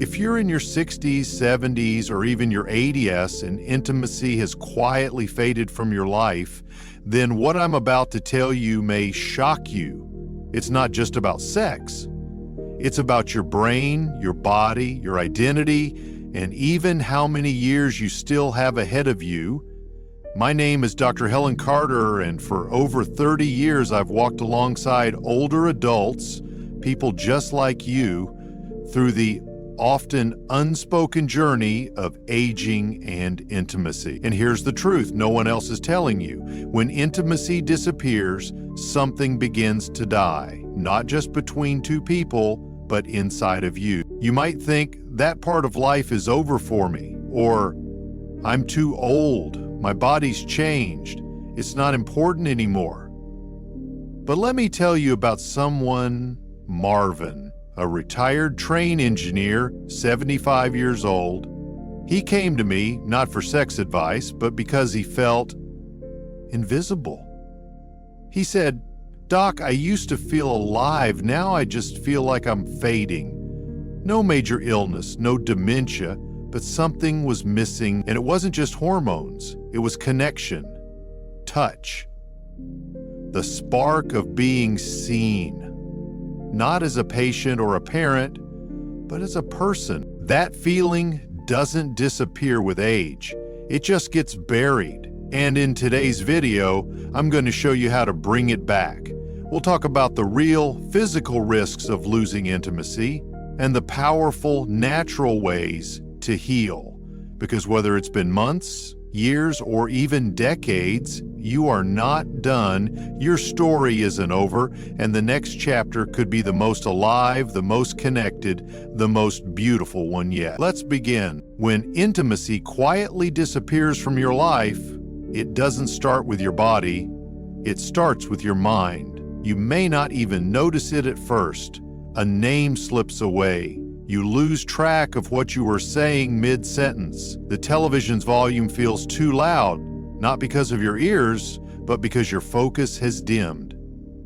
If you're in your 60s, 70s, or even your 80s and intimacy has quietly faded from your life, then what I'm about to tell you may shock you. It's not just about sex. It's about your brain, your body, your identity, and even how many years you still have ahead of you. My name is Dr. Helen Carter, and for over 30 years I've walked alongside older adults, people just like you, through the often unspoken journey of aging and intimacy. And here's the truth no one else is telling you. When intimacy disappears, something begins to die, not just between two people, but inside of you. You might think that part of life is over for me, or I'm too old, my body's changed, it's not important anymore. But let me tell you about someone, Marvin, a retired train engineer, 75 years old. He came to me not for sex advice, but because he felt invisible. He said, "Doc, I used to feel alive. Now I just feel like I'm fading. No major illness, no dementia, but something was missing, and it wasn't just hormones. It was connection, touch, the spark of being seen. Not as a patient or a parent, but as a person. That feeling doesn't disappear with age. It just gets buried. And in today's video, I'm going to show you how to bring it back. We'll talk about the real physical risks of losing intimacy and the powerful natural ways to heal. Because whether it's been months, years, or even decades, you are not done. Your story isn't over, and the next chapter could be the most alive, the most connected, the most beautiful one yet. Let's begin. When intimacy quietly disappears from your life, it doesn't start with your body, it starts with your mind. You may not even notice it at first. A name slips away. You lose track of what you were saying mid-sentence. The television's volume feels too loud, not because of your ears, but because your focus has dimmed.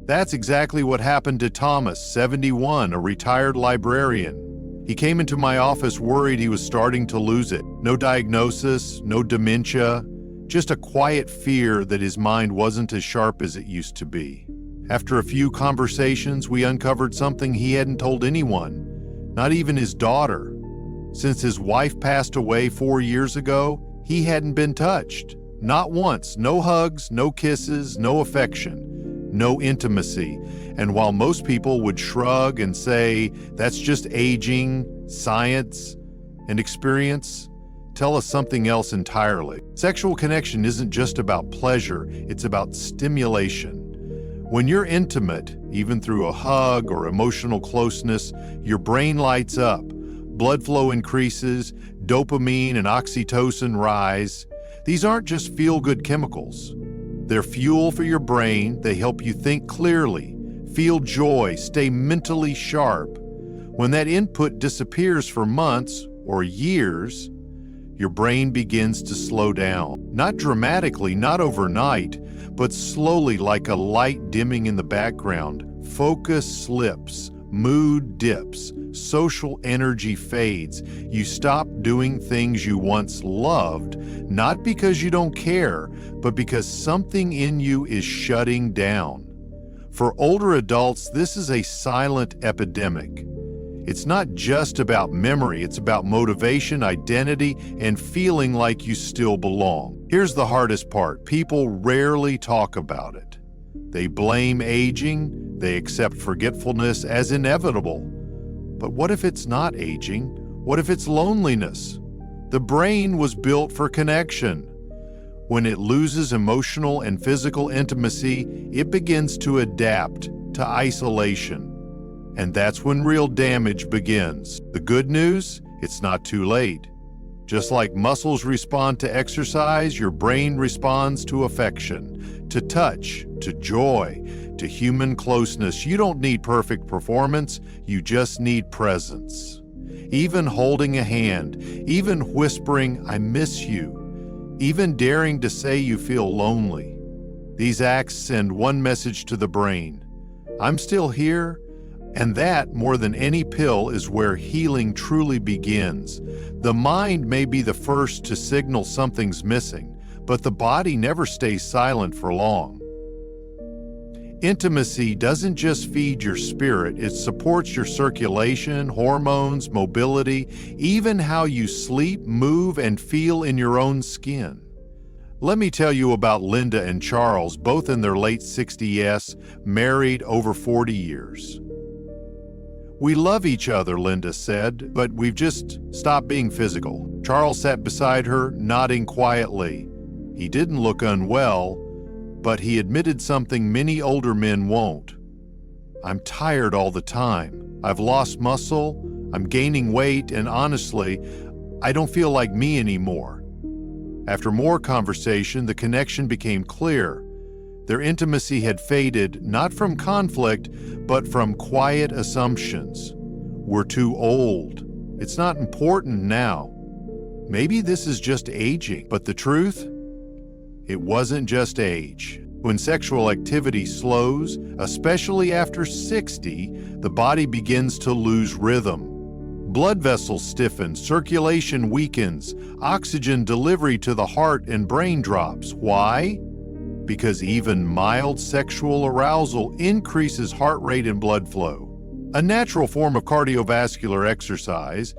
That's exactly what happened to Thomas, 71, a retired librarian. He came into my office worried he was starting to lose it. No diagnosis, no dementia, just a quiet fear that his mind wasn't as sharp as it used to be. After a few conversations, we uncovered something he hadn't told anyone. Not even his daughter. Since his wife passed away 4 years ago, he hadn't been touched. Not once. No hugs, no kisses, no affection, no intimacy. And while most people would shrug and say, that's just aging, science, and experience, tell us something else entirely. Sexual connection isn't just about pleasure, it's about stimulation. When you're intimate, even through a hug or emotional closeness, your brain lights up, blood flow increases, dopamine and oxytocin rise. These aren't just feel-good chemicals. They're fuel for your brain. They help you think clearly, feel joy, stay mentally sharp. When that input disappears for months or years, your brain begins to slow down. Not dramatically, not overnight, but slowly, like a light dimming in the background. Focus slips, mood dips, social energy fades. You stop doing things you once loved, not because you don't care, but because something in you is shutting down. For older adults, this is a silent epidemic. It's not just about memory, it's about motivation, identity, and feeling like you still belong. Here's the hardest part. People rarely talk about it. They blame aging, they accept forgetfulness as inevitable. But what if it's not aging? What if it's loneliness? The brain was built for connection. When it loses emotional and physical intimacy, it begins to adapt to isolation. And that's when real damage begins. The good news, it's not too late. Just like muscles respond to exercise, your brain responds to affection, to touch, to joy, to human closeness. You don't need perfect performance, you just need presence. Even holding a hand, even whispering, "I miss you," even daring to say you feel lonely. These acts send one message to the brain: I'm still here, And that, more than any pill, is where healing truly begins. The mind may be the first to signal something's missing, but the body never stays silent for long. Intimacy doesn't just feed your spirit, it supports your circulation, hormones, mobility, even how you sleep, move, and feel in your own skin. Let me tell you about Linda and Charles, both in their late 60s, married over 40 years. "We love each other," Linda said, "but we've just stopped being physical." Charles sat beside her, nodding quietly. He didn't look unwell, but he admitted something many older men won't. "I'm tired all the time. I've lost muscle, I'm gaining weight, and honestly, I don't feel like me anymore." After more conversation, the connection became clear. Their intimacy had faded, not from conflict, but from quiet assumptions. "We're too old. It's not important now. Maybe this is just aging." But the truth? It wasn't just age. When sexual activity slows, especially after 60, the body begins to lose rhythm. Blood vessels stiffen, circulation weakens, oxygen delivery to the heart and brain drops. Why? Because even mild sexual arousal increases heart rate and blood flow, a natural form of cardiovascular exercise,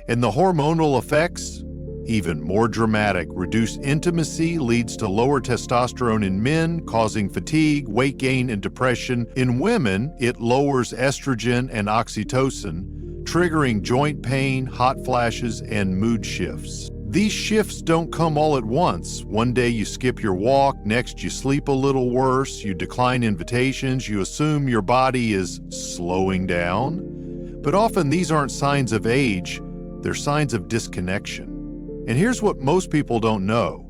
and the hormonal effects, even more dramatic. Reduced intimacy leads to lower testosterone in men, causing fatigue, weight gain, and depression. In women, it lowers estrogen and oxytocin, triggering joint pain, hot flashes, and mood shifts. These shifts don't come all at once. One day you skip your walk, next you sleep a little worse, you decline invitations, you assume your body is slowing down. But often these aren't signs of age, they're signs of disconnection. And here's what most people don't know.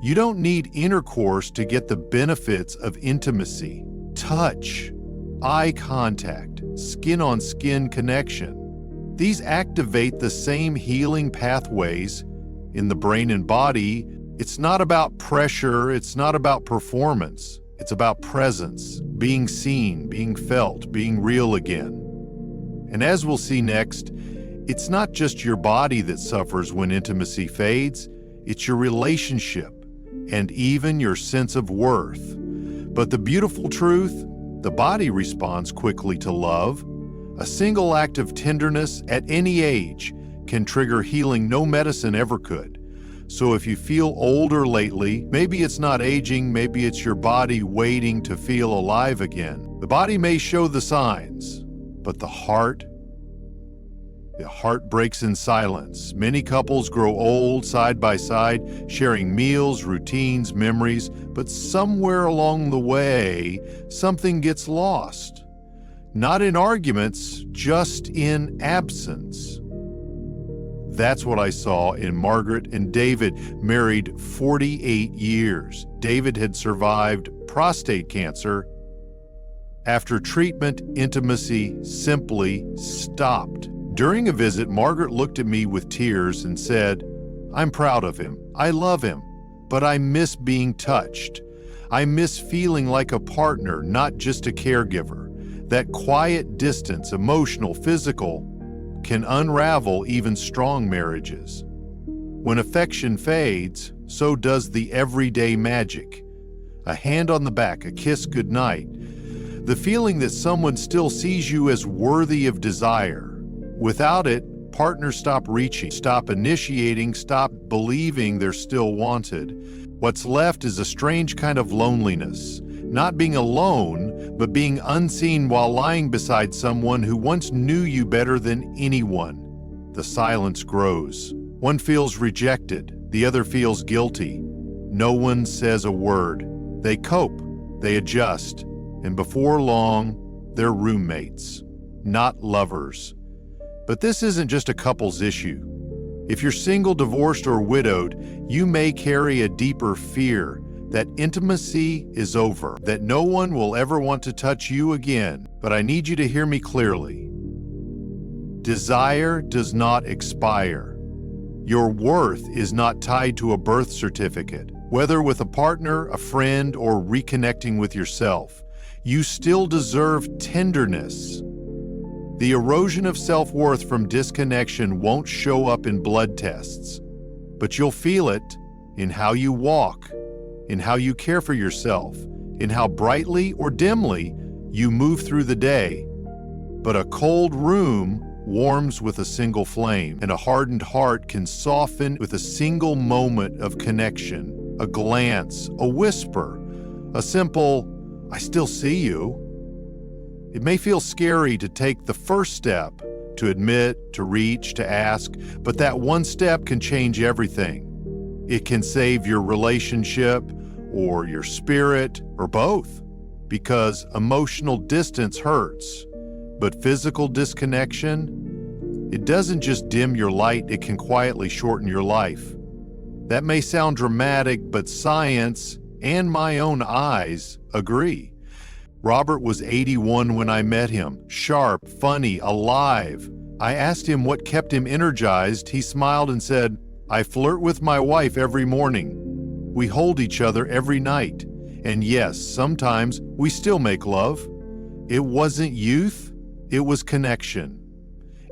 You don't need intercourse to get the benefits of intimacy. Touch, eye contact, skin-on-skin connection. These activate the same healing pathways in the brain and body. It's not about pressure, it's not about performance. It's about presence, being seen, being felt, being real again. And as we'll see next, it's not just your body that suffers when intimacy fades, it's your relationship and even your sense of worth. But the beautiful truth, the body responds quickly to love. A single act of tenderness at any age can trigger healing no medicine ever could. So if you feel older lately, maybe it's not aging, maybe it's your body waiting to feel alive again. The body may show the signs, but the heart breaks in silence. Many couples grow old side by side, sharing meals, routines, memories, but somewhere along the way, something gets lost. Not in arguments, just in absence. That's what I saw in Margaret and David, married 48 years. David had survived prostate cancer. After treatment, intimacy simply stopped. During a visit, Margaret looked at me with tears and said, "I'm proud of him. I love him, but I miss being touched. I miss feeling like a partner, not just a caregiver." That quiet distance, emotional, physical, can unravel even strong marriages. When affection fades, so does the everyday magic. A hand on the back, a kiss goodnight, the feeling that someone still sees you as worthy of desire. Without it, partners stop reaching, stop initiating, stop believing they're still wanted. What's left is a strange kind of loneliness. Not being alone, but being unseen while lying beside someone who once knew you better than anyone. The silence grows. One feels rejected, the other feels guilty. No one says a word. They cope, they adjust, and before long, they're roommates, not lovers. But this isn't just a couple's issue. If you're single, divorced, or widowed, you may carry a deeper fear that intimacy is over, that no one will ever want to touch you again. But I need you to hear me clearly. Desire does not expire. Your worth is not tied to a birth certificate. Whether with a partner, a friend, or reconnecting with yourself, you still deserve tenderness, The erosion of self-worth from disconnection won't show up in blood tests, but you'll feel it in how you walk, in how you care for yourself, in how brightly or dimly you move through the day. But a cold room warms with a single flame, and a hardened heart can soften with a single moment of connection, a glance, a whisper, a simple, "I still see you." It may feel scary to take the first step, to admit, to reach, to ask, but that one step can change everything. It can save your relationship, or your spirit, or both, because emotional distance hurts. But physical disconnection, it doesn't just dim your light, it can quietly shorten your life. That may sound dramatic, but science and my own eyes agree. Robert was 81 when I met him, sharp, funny, alive. I asked him what kept him energized. He smiled and said, "I flirt with my wife every morning. We hold each other every night. And yes, sometimes we still make love." It wasn't youth, it was connection.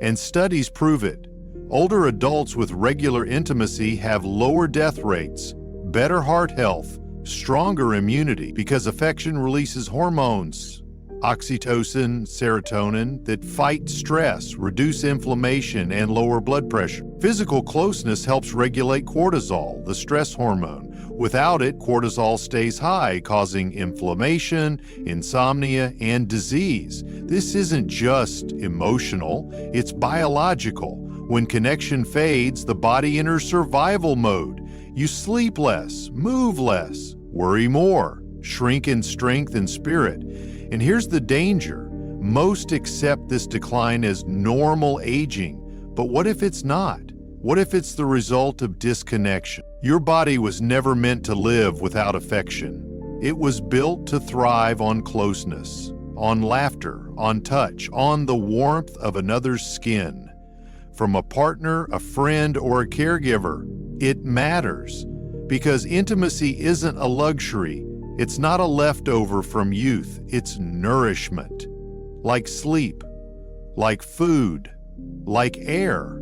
And studies prove it. Older adults with regular intimacy have lower death rates, better heart health, stronger immunity, because affection releases hormones, oxytocin, serotonin, that fight stress, reduce inflammation, and lower blood pressure. Physical closeness helps regulate cortisol, the stress hormone. Without it, cortisol stays high, causing inflammation, insomnia, and disease. This isn't just emotional, it's biological. When connection fades, the body enters survival mode. You sleep less, move less, worry more, shrink in strength and spirit. And here's the danger. Most accept this decline as normal aging. But what if it's not? What if it's the result of disconnection? Your body was never meant to live without affection. It was built to thrive on closeness, on laughter, on touch, on the warmth of another's skin. From a partner, a friend, or a caregiver, it matters, because intimacy isn't a luxury. It's not a leftover from youth. It's nourishment, like sleep, like food, like air.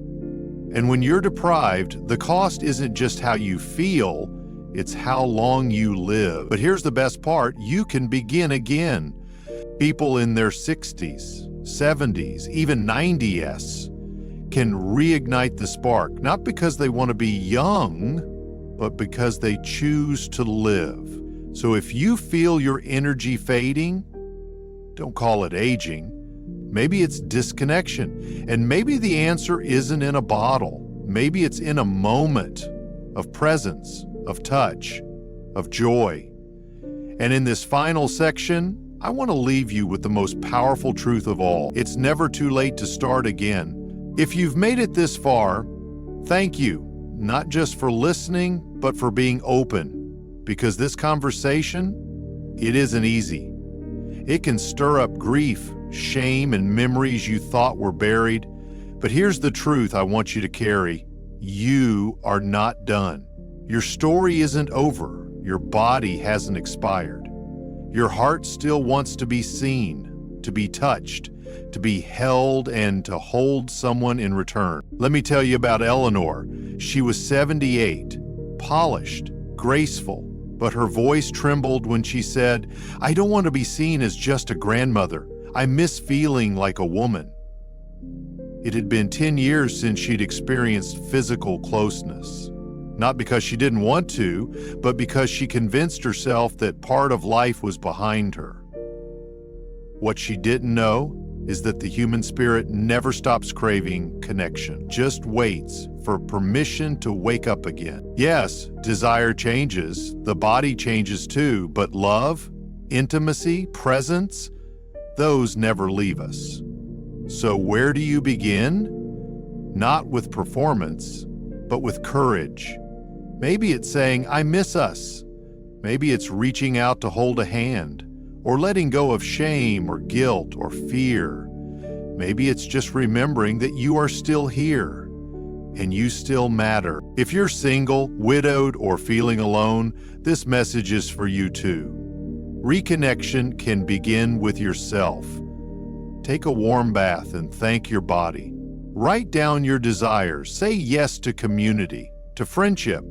And when you're deprived, the cost isn't just how you feel, it's how long you live. But here's the best part, you can begin again. People in their 60s, 70s, even 90s can reignite the spark, not because they want to be young, but because they choose to live. So if you feel your energy fading, don't call it aging. Maybe it's disconnection. And maybe the answer isn't in a bottle. Maybe it's in a moment of presence, of touch, of joy. And in this final section, I want to leave you with the most powerful truth of all. It's never too late to start again. If you've made it this far, thank you, not just for listening, but for being open. Because this conversation, it isn't easy. It can stir up grief, shame, and memories you thought were buried. But here's the truth I want you to carry. You are not done. Your story isn't over. Your body hasn't expired. Your heart still wants to be seen, to be touched, to be held, and to hold someone in return. Let me tell you about Eleanor. She was 78, polished, graceful, but her voice trembled when she said, "I don't want to be seen as just a grandmother. I miss feeling like a woman." It had been 10 years since she'd experienced physical closeness. Not because she didn't want to, but because she convinced herself that part of life was behind her. What she didn't know is that the human spirit never stops craving connection, just waits for permission to wake up again. Yes, desire changes, the body changes too, but love, intimacy, presence, those never leave us. So where do you begin? Not with performance, but with courage. Maybe it's saying, "I miss us." Maybe it's reaching out to hold a hand, or letting go of shame or guilt or fear. Maybe it's just remembering that you are still here and you still matter. If you're single, widowed, or feeling alone, this message is for you too. Reconnection can begin with yourself. Take a warm bath and thank your body. Write down your desires. Say yes to community, to friendship,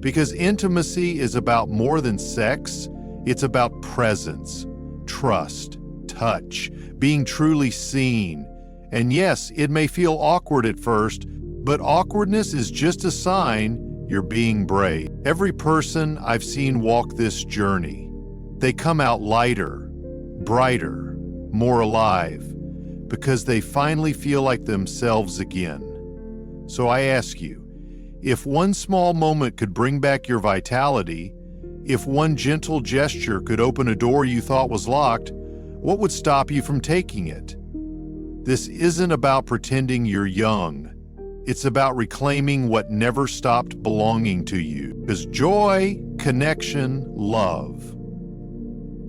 because intimacy is about more than sex. It's about presence, trust, touch, being truly seen. And yes, it may feel awkward at first, but awkwardness is just a sign you're being brave. Every person I've seen walk this journey, they come out lighter, brighter, more alive, because they finally feel like themselves again. So I ask you, if one small moment could bring back your vitality, if one gentle gesture could open a door you thought was locked, what would stop you from taking it? This isn't about pretending you're young. It's about reclaiming what never stopped belonging to you. Because joy, connection, love,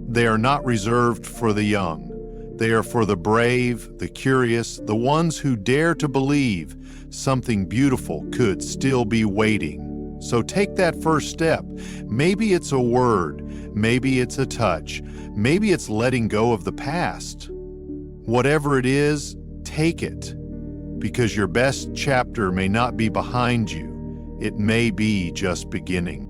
they are not reserved for the young. They are for the brave, the curious, the ones who dare to believe something beautiful could still be waiting. So take that first step. Maybe it's a word, maybe it's a touch, maybe it's letting go of the past. Whatever it is, take it, because your best chapter may not be behind you. It may be just beginning.